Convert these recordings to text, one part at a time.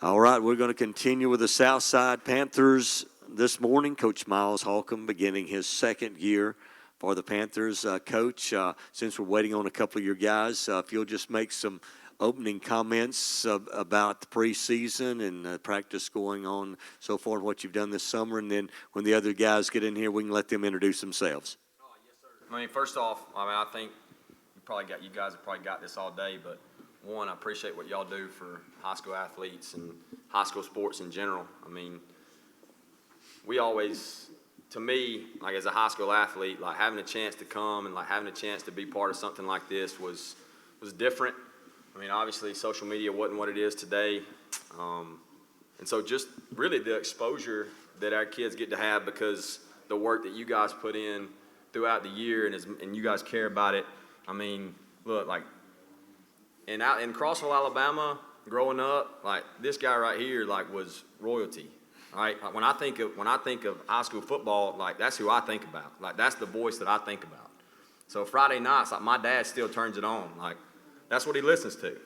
All right, we're going to continue with the Southside Panthers this morning. Coach Miles Holcomb beginning his second year for the Panthers. Coach, since we're waiting on a couple of your guys, if you'll just make some opening comments about the preseason and practice going on so far, what you've done this summer, and then when the other guys get in here, we can let them introduce themselves. Yes, sir. I mean, first off, I think you guys have probably got this all day, but one, I appreciate what y'all do for high school athletes and high school sports in general. I mean, we always, to me, like as a high school athlete, like having a chance to come and like having a chance to be part of something like this was different. I mean, obviously, social media wasn't what it is today. And so just really the exposure that our kids get to have because the work that you guys put in throughout the year and you guys care about it. I mean, look, like, in Crossville, Alabama, growing up, like this guy right here, like was royalty, right? Like when I think of high school football, like that's who I think about. Like that's the voice that I think about. So Friday nights, like my dad still turns it on. Like that's what he listens to.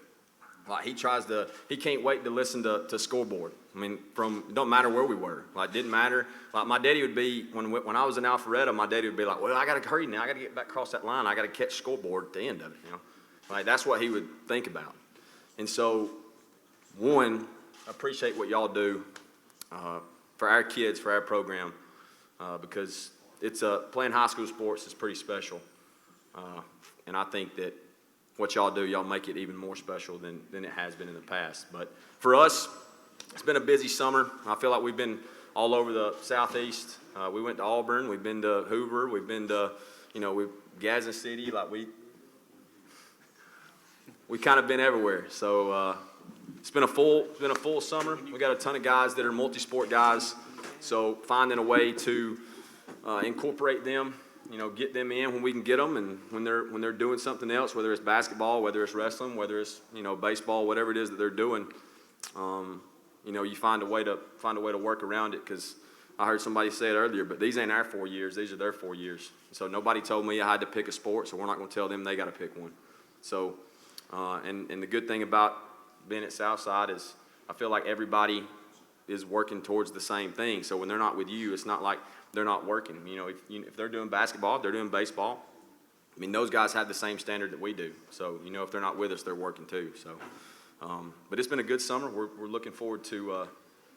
Like he can't wait to listen to scoreboard. I mean, it don't matter where we were. Like didn't matter. Like my daddy would be when I was in Alpharetta, my daddy would be like, well, I got to hurry now. I got to get back across that line. I got to catch scoreboard at the end of it. You know. Like, that's what he would think about. And so, one, appreciate what y'all do for our kids, for our program, because playing high school sports is pretty special. And I think that what y'all do, y'all make it even more special than it has been in the past. But for us, it's been a busy summer. I feel like we've been all over the Southeast. We went to Auburn. We've been to Hoover. We've been to, Gadsden City. Like, we kind of been everywhere, so it's been a full summer. We got a ton of guys that are multi-sport guys, so finding a way to incorporate them, get them in when we can get them, and when they're doing something else, whether it's basketball, whether it's wrestling, whether it's baseball, whatever it is that they're doing, you find a way to work around it. Because I heard somebody say it earlier, but these ain't our 4 years; these are their 4 years. So nobody told me I had to pick a sport, so we're not going to tell them they got to pick one. So. And the good thing about being at Southside is I feel like everybody is working towards the same thing. So when they're not with you, it's not like they're not working. If they're doing basketball, if they're doing baseball, I mean, those guys have the same standard that we do. So, if they're not with us, they're working too. So, but it's been a good summer. We're looking forward to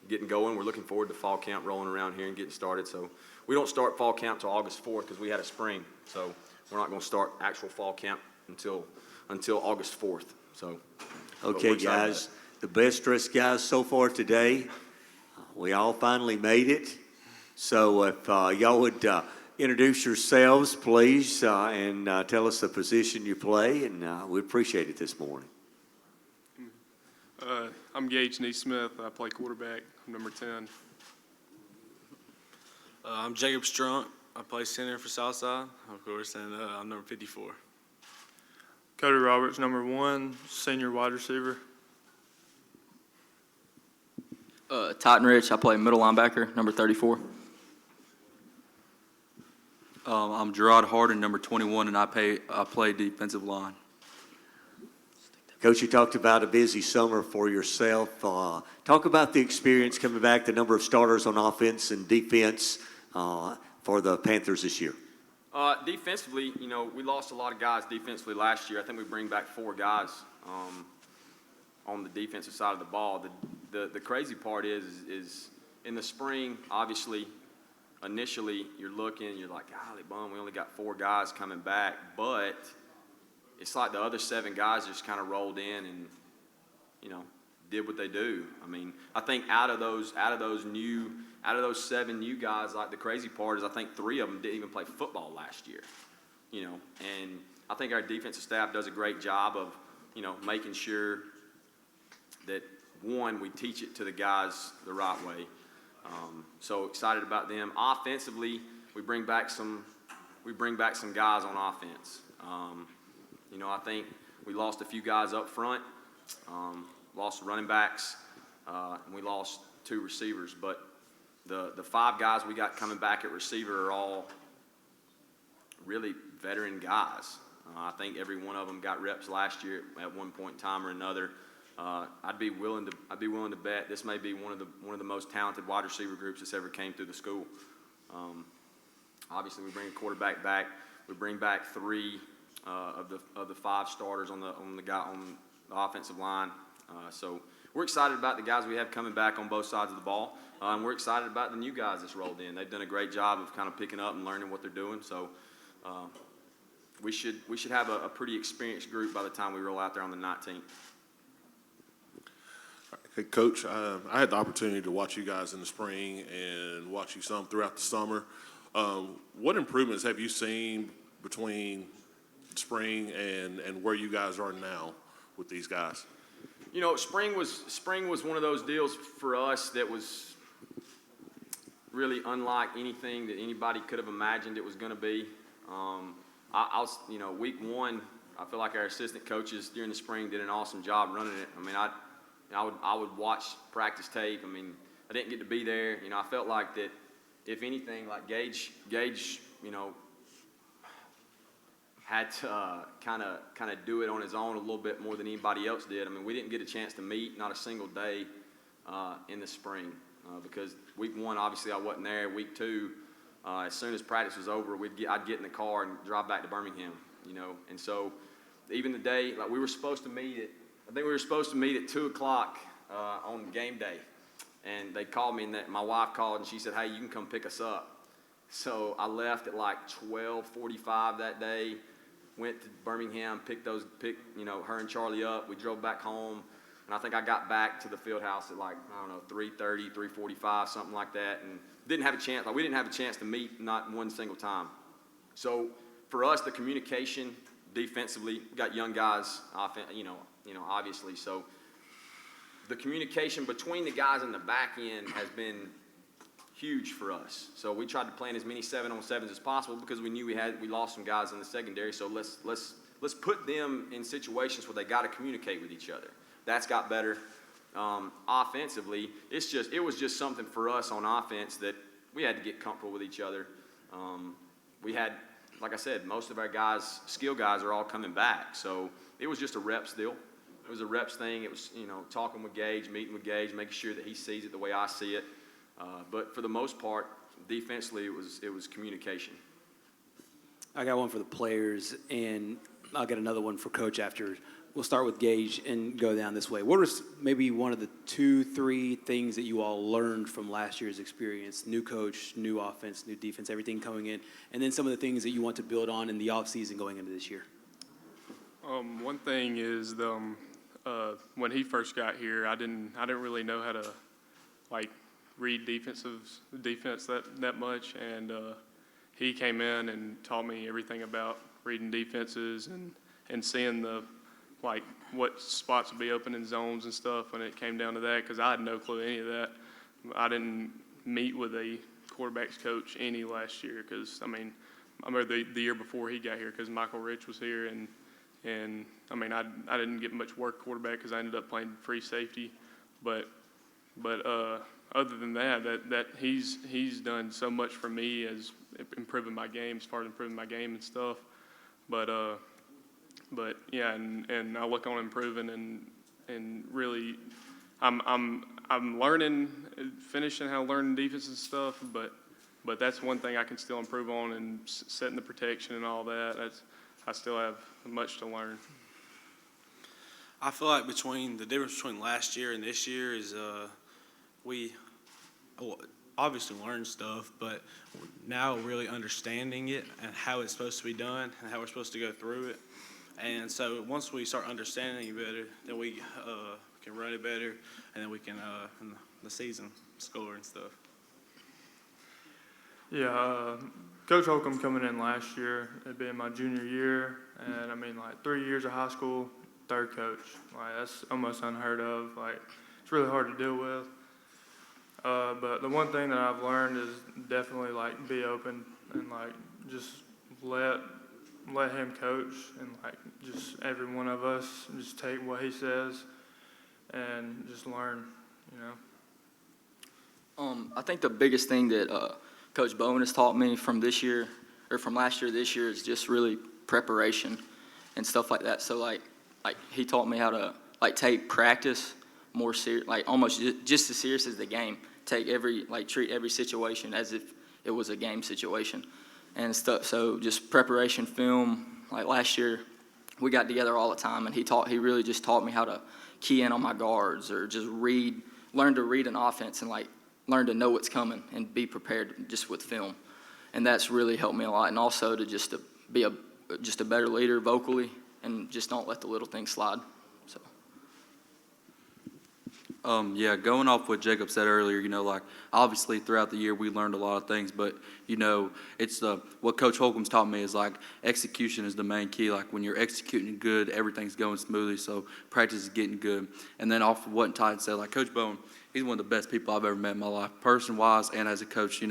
getting going. We're looking forward to fall camp rolling around here and getting started. So we don't start fall camp till August 4th because we had a spring. So we're not going to start actual fall camp until August 4th. So, okay, guys, the best dressed guys so far today. We all finally made it. So if y'all would introduce yourselves, please, and tell us the position you play, and we appreciate it this morning. I'm Gage Neesmith. I play quarterback. I'm number 10. I'm Jacob Strunk. I play center for Southside, of course, and I'm number 54. Cody Roberts, number 1, senior wide receiver. Titan Rich, I play middle linebacker, number 34. I'm Gerard Harden, number 21, and I play defensive line. Coach, you talked about a busy summer for yourself. Talk about the experience coming back, the number of starters on offense and defense for the Panthers this year. Defensively, we lost a lot of guys defensively last year. I think we bring back 4 guys on the defensive side of the ball. The crazy part is in the spring, obviously, initially you're like, golly bum, we only got 4 guys coming back. But it's like the other 7 guys just kind of rolled in and, did what they do. I mean, I think out of those 7 new guys, like the crazy part is I think 3 of them didn't even play football last year, and I think our defensive staff does a great job of, making sure that, one, we teach it to the guys the right way. So excited about them. Offensively, we bring back some guys on offense. I think we lost a few guys up front. Lost running backs, and we lost 2 receivers. But the 5 guys we got coming back at receiver are all really veteran guys. I think every one of them got reps last year at one point in time or another. I'd be willing to bet this may be one of the most talented wide receiver groups that's ever came through the school. Obviously, we bring a quarterback back. We bring back 3 of the 5 starters on the offensive line. So we're excited about the guys we have coming back on both sides of the ball. And we're excited about the new guys that's rolled in. They've done a great job of kind of picking up and learning what they're doing. So we should have a pretty experienced group by the time we roll out there on the 19th. Hey, Coach, I had the opportunity to watch you guys in the spring and watch you some throughout the summer. What improvements have you seen between spring and where you guys are now with these guys? You know, spring was one of those deals for us that was really unlike anything that anybody could have imagined it was going to be. Week 1, I feel like our assistant coaches during the spring did an awesome job running it. I mean, I would watch practice tape. I mean, I didn't get to be there. You know, I felt like that, if anything, like Gage, you know, had to kind of do it on his own a little bit more than anybody else did. I mean, we didn't get a chance to meet, not a single day in the spring because week 1, obviously, I wasn't there. Week 2, as soon as practice was over, I'd get in the car and drive back to Birmingham, you know. And so even the day, like we were supposed to meet at 2 o'clock on game day. And they called me, and my wife called, and she said, hey, you can come pick us up. So I left at like 12:45 that day, went to Birmingham, picked her and Charlie up. We drove back home, and I think I got back to the field house at like, I don't know, 3:30, 3:45, something like that, and we didn't have a chance to meet, not one single time. So for us, the communication defensively, we got young guys, obviously, so the communication between the guys in the back end has been huge for us. So we tried to plan as many 7-on-7s as possible because we knew we lost some guys in the secondary. So let's put them in situations where they got to communicate with each other. That's got better. Offensively, it was just something for us on offense that we had to get comfortable with each other. We had, like I said, most of our guys, skill guys, are all coming back. So it was just a reps deal. It was a reps thing. It was, talking with Gage, meeting with Gage, making sure that he sees it the way I see it. But for the most part, defensively, it was communication. I got one for the players, and I'll get another one for Coach after. We'll start with Gage and go down this way. What was maybe one of the 2-3 things that you all learned from last year's experience? New coach, new offense, new defense, everything coming in, and then some of the things that you want to build on in the offseason going into this year. One thing is when he first got here, I didn't really know how to read defense that much, and he came in and taught me everything about reading defenses and seeing what spots would be open in zones and stuff when it came down to that, because I had no clue any of that. I didn't meet with a quarterbacks coach any last year because, I remember the year before he got here because Michael Rich was here, and I didn't get much work quarterback because I ended up playing free safety, but other than that he's done so much for me as improving my game, as far as improving my game and stuff. But yeah, and I look on improving and really, I'm learning, finishing how to learn defense and stuff. But that's one thing I can still improve on, and setting the protection and all that. I still have much to learn. I feel like the difference between last year and this year is we obviously learned stuff, but now really understanding it and how it's supposed to be done and how we're supposed to go through it. And so once we start understanding it better, then we can run it better, and then we can, in the season, score and stuff. Yeah, Coach Holcomb coming in last year, it being my junior year, and 3 years of high school, third coach. That's almost unheard of. It's really hard to deal with. But the one thing that I've learned is definitely be open and just let him coach, and just every one of us just take what he says and just learn, I think the biggest thing that Coach Bowen has taught me from last year to this year is just really preparation and stuff like that. So he taught me how to like take practice more serious, like almost just as serious as the game. Treat every situation as if it was a game situation and stuff. So just preparation film, like last year, we got together all the time, and he really just taught me how to key in on my guards or just learn to read an offense and like learn to know what's coming and be prepared just with film. And that's really helped me a lot. And also to be a better leader vocally and just don't let the little things slide. So. Yeah, going off what Jacob said earlier, like obviously throughout the year we learned a lot of things, but it's what Coach Holcomb's taught me is like execution is the main key. Like when you're executing good, everything's going smoothly, so practice is getting good. And then off of what Ty said, like Coach Bowen, he's one of the best people I've ever met in my life, person-wise and as a coach.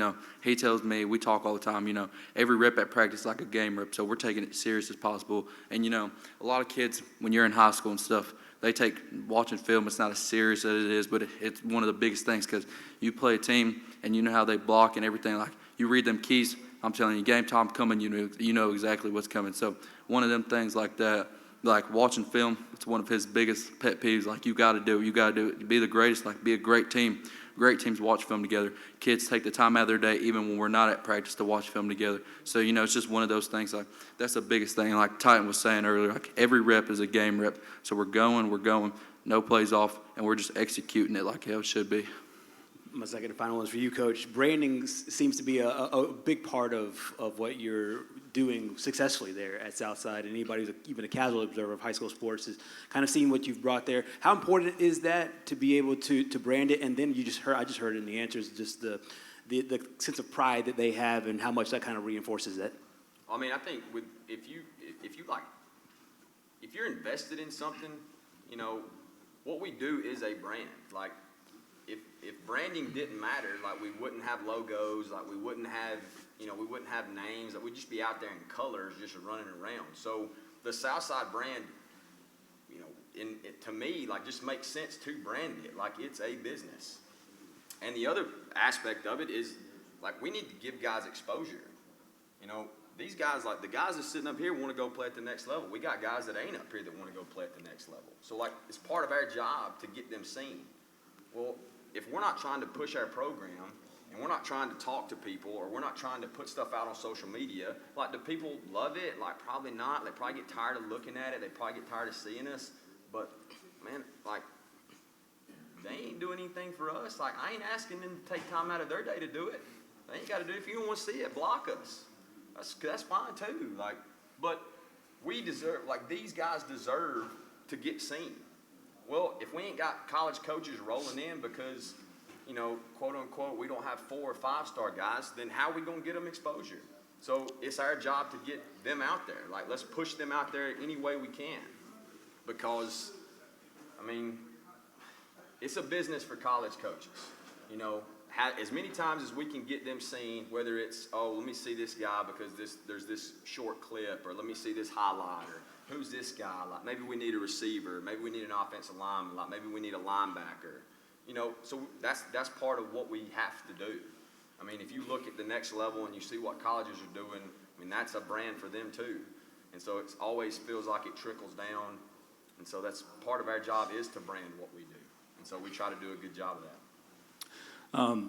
He tells me, we talk all the time, every rep at practice is like a game rep, so we're taking it serious as possible. And a lot of kids, when you're in high school and stuff, they take watching film, it's not as serious as it is, but it's one of the biggest things because you play a team and you know how they block and everything. Like you read them keys, I'm telling you, game time coming, you know exactly what's coming. So one of them things like that, like watching film, it's one of his biggest pet peeves. Like you got to do it. Be the greatest, like be a great team. Great teams watch film together. Kids take the time out of their day, even when we're not at practice, to watch film together. So, it's just one of those things. Like that's the biggest thing. Like Titan was saying earlier, like every rep is a game rep. So we're going, no plays off, and we're just executing it like how it should be. My second and final one is for you, Coach. Branding seems to be a big part of what you're doing successfully there at Southside. And anybody who's even a casual observer of high school sports is kind of seeing what you've brought there. How important is that to be able to brand it? And then I just heard in the answers just the sense of pride that they have and how much that kind of reinforces that. I mean, I think if you're invested in something, what we do is a brand. Like, if branding didn't matter, like we wouldn't have logos, like we wouldn't have names, like we'd just be out there in colors just running around. So the Southside brand, to me, like just makes sense to brand it, like it's a business. And the other aspect of it is like we need to give guys exposure. These guys, like the guys that are sitting up here want to go play at the next level. We got guys that ain't up here that want to go play at the next level. So like it's part of our job to get them seen. Well, if we're not trying to push our program and we're not trying to talk to people or we're not trying to put stuff out on social media, like do people love it? Like probably not. They probably get tired of looking at it. They probably get tired of seeing us. But man, like they ain't doing anything for us. Like I ain't asking them to take time out of their day to do it. They ain't got to do it. If you don't want to see it, block us. That's fine too. Like, but we deserve, like these guys deserve to get seen. Well, if we ain't got college coaches rolling in because, quote unquote, we don't have 4 or 5 star guys, then how are we going to get them exposure? So it's our job to get them out there. Like, let's push them out there any way we can. Because, I mean, it's a business for college coaches. As many times as we can get them seen, whether it's, let me see this guy because there's this short clip, or let me see this highlight, or who's this guy? Like maybe we need a receiver, maybe we need an offensive lineman, like maybe we need a linebacker. So that's part of what we have to do. I mean, if you look at the next level and you see what colleges are doing, I mean that's a brand for them too. And so it always feels like it trickles down. And so that's part of our job is to brand what we do. And so we try to do a good job of that.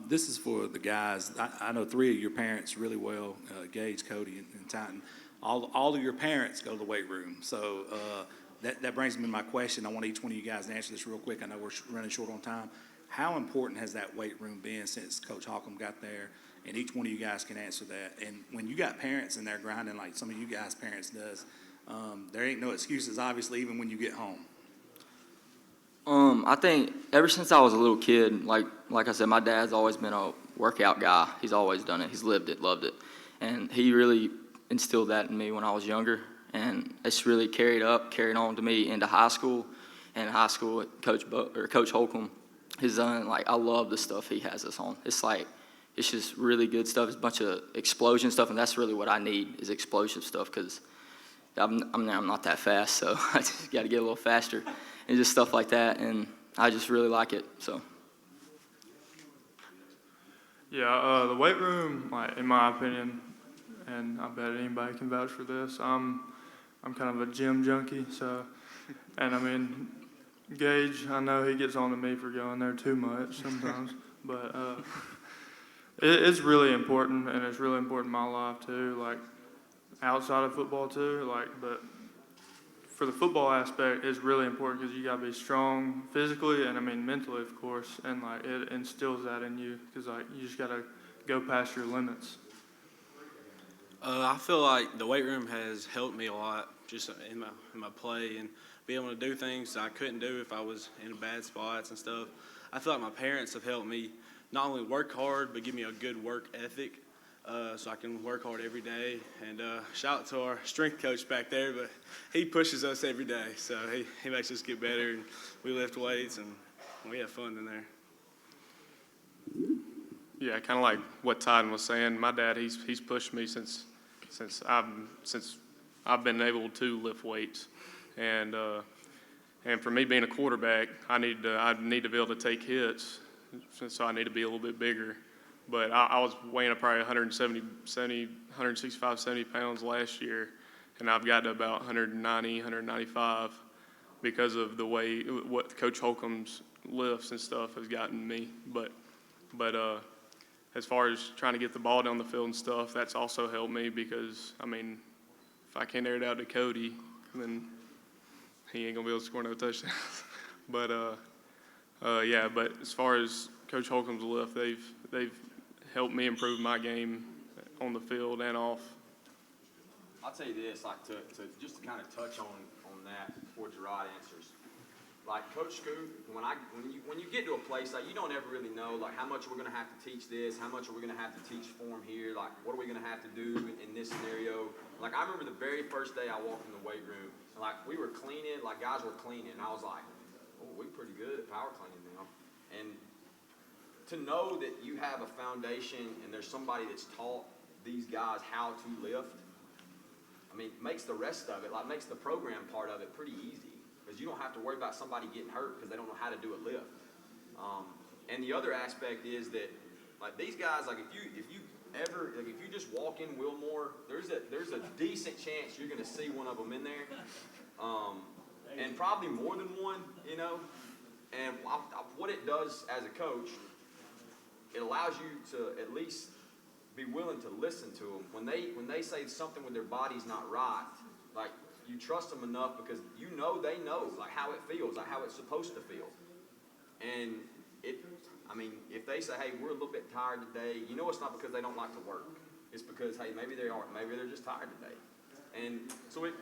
This is for the guys. I know 3 of your parents really well, Gage, Cody, and Titan. All of your parents go to the weight room. So that brings me to my question. I want each one of you guys to answer this real quick. I know we're running short on time. How important has that weight room been since Coach Holcomb got there? And each one of you guys can answer that. And when you got parents in there grinding like some of you guys' parents does, there ain't no excuses, obviously, even when you get home. I think ever since I was a little kid, like I said, my dad's always been a workout guy. He's always done it. He's lived it, loved it. And he really instilled that in me when I was younger. And it's really carried on to me into high school. And in high school, Coach Holcomb has done, like, I love the stuff he has us on. It's like, it's just really good stuff. It's a bunch of explosion stuff, and that's really what I need is explosive stuff because I'm not that fast, so I just got to get a little faster. And just stuff like that, and I just really like it. So. Yeah, the weight room, like in my opinion, and I bet anybody can vouch for this. I'm kind of a gym junkie, so, and I mean, Gage, I know he gets on to me for going there too much sometimes, but it's really important, and it's really important in my life too, like outside of football too, like, but for the football aspect, it's really important because you got to be strong physically and, I mean, mentally, of course, and, like, it instills that in you because, like, you just got to go past your limits. I feel like the weight room has helped me a lot just in my play and be able to do things I couldn't do if I was in bad spots and stuff. I feel like my parents have helped me not only work hard but give me a good work ethic so I can work hard every day. And shout out to our strength coach back there, but he pushes us every day, so he makes us get better, and we lift weights and we have fun in there. Yeah, kind of like what Tyden was saying. My dad, he's pushed me since I've been able to lift weights, and for me being a quarterback, I need to be able to take hits, so I need to be a little bit bigger. But I was weighing up probably 165, 70 pounds last year, and I've got to about 190, 195 because of the way what Coach Holcomb's lifts and stuff has gotten me. But as far as trying to get the ball down the field and stuff, that's also helped me because, I mean, if I can't air it out to Cody, then he ain't going to be able to score no touchdowns. But as far as Coach Holcomb's lift, they've helped me improve my game on the field and off. I'll tell you this, like to kind of touch on that before Gerard answers. Like Coach Scoop, when you get to a place, like you don't ever really know like how much we're gonna have to teach this, how much are we gonna have to teach form here, like what are we gonna have to do in this scenario. Like I remember the very first day I walked in the weight room, and like we were cleaning, like guys were cleaning, and I was like, oh, we're pretty good at power cleaning now. And to know that you have a foundation and there's somebody that's taught these guys how to lift, I mean, makes the rest of it, like makes the program part of it pretty easy. Because you don't have to worry about somebody getting hurt because they don't know how to do a lift. And the other aspect is that, like these guys, like if you just walk in Wilmore, there's a decent chance you're going to see one of them in there, and probably more than one, you know. And what it does as a coach, it allows you to at least be willing to listen to them when they say something with their body's not right, like. You trust them enough because you know they know like how it feels, like how it's supposed to feel. And if they say, hey, we're a little bit tired today, you know it's not because they don't like to work. It's because, hey, maybe they are, maybe they're just tired today. And so it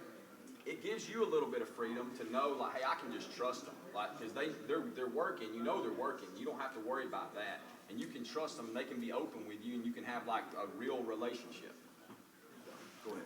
gives you a little bit of freedom to know, like, hey, I can just trust them, like, because they're working. You know they're working. You don't have to worry about that, and you can trust them. They can be open with you, and you can have like a real relationship. Go ahead.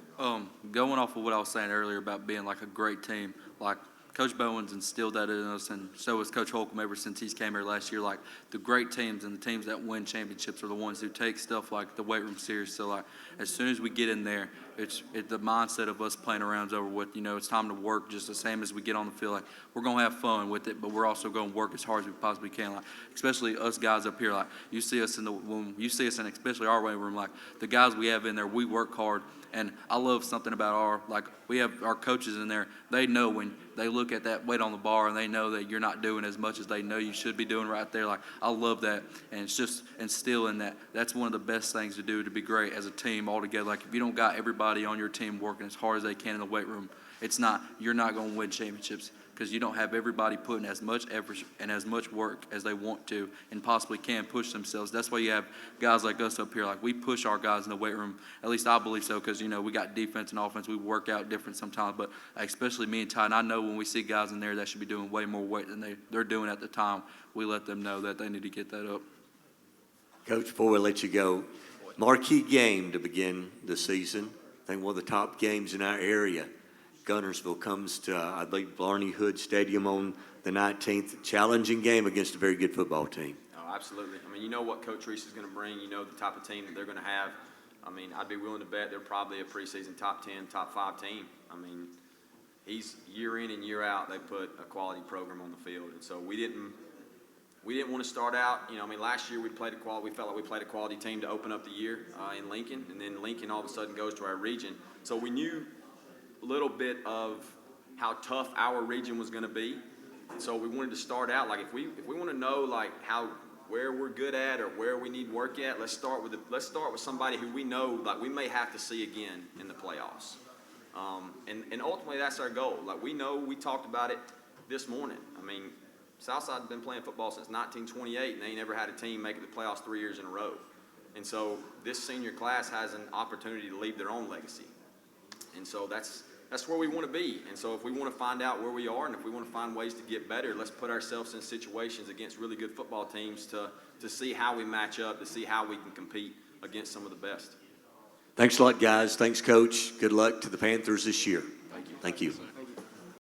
Going off of what I was saying earlier about being like a great team, like Coach Bowen's instilled that in us, and so has Coach Holcomb ever since he's came here last year. Like the great teams and the teams that win championships are the ones who take stuff like the weight room serious. So like as soon as we get in there, it's the mindset of us playing around is over with. You know, it's time to work just the same as we get on the field. Like we're gonna have fun with it, but we're also gonna work as hard as we possibly can. Like especially us guys up here. Like you see us when you see us in especially our weight room. Like the guys we have in there, we work hard. And I love something about we have our coaches in there. They know when they look at that weight on the bar and they know that you're not doing as much as they know you should be doing right there. Like, I love that. And it's just instilling that. That's one of the best things to do to be great as a team all together. Like, if you don't got everybody on your team working as hard as they can in the weight room, you're not going to win championships because you don't have everybody putting as much effort and as much work as they want to and possibly can push themselves. That's why you have guys like us up here. Like, we push our guys in the weight room. At least I believe so because, we got defense and offense. We work out different sometimes. But especially me and Ty, and I know when we see guys in there that should be doing way more weight than they're doing at the time, we let them know that they need to get that up. Coach, before we let you go, marquee game to begin the season. I think one of the top games in our area. Gunnersville comes to, I believe, Blarney Hood Stadium on the 19th. Challenging game against a very good football team. Oh, absolutely. I mean, you know what Coach Reese is going to bring. You know the type of team that they're going to have. I mean, I'd be willing to bet they're probably a preseason top 10, top 5 team. I mean, he's year in and year out, they put a quality program on the field. And so we didn't want to start out, last year we felt like we played a quality team to open up the year in Lincoln. And then Lincoln all of a sudden goes to our region. So we knew a little bit of how tough our region was going to be. so we wanted to start out, like, if we want to know, like, where we're good at or where we need work at, let's start with somebody who we know, like, we may have to see again in the playoffs. And ultimately, that's our goal. Like, we talked about it this morning. I mean, Southside's been playing football since 1928, and they ain't never had a team make it to the playoffs 3 years in a row. And so this senior class has an opportunity to leave their own legacy. And so that's where we want to be. And so if we want to find out where we are and if we want to find ways to get better, let's put ourselves in situations against really good football teams to see how we match up, to see how we can compete against some of the best. Thanks a lot, guys. Thanks, Coach. Good luck to the Panthers this year. Thank you. Thank you.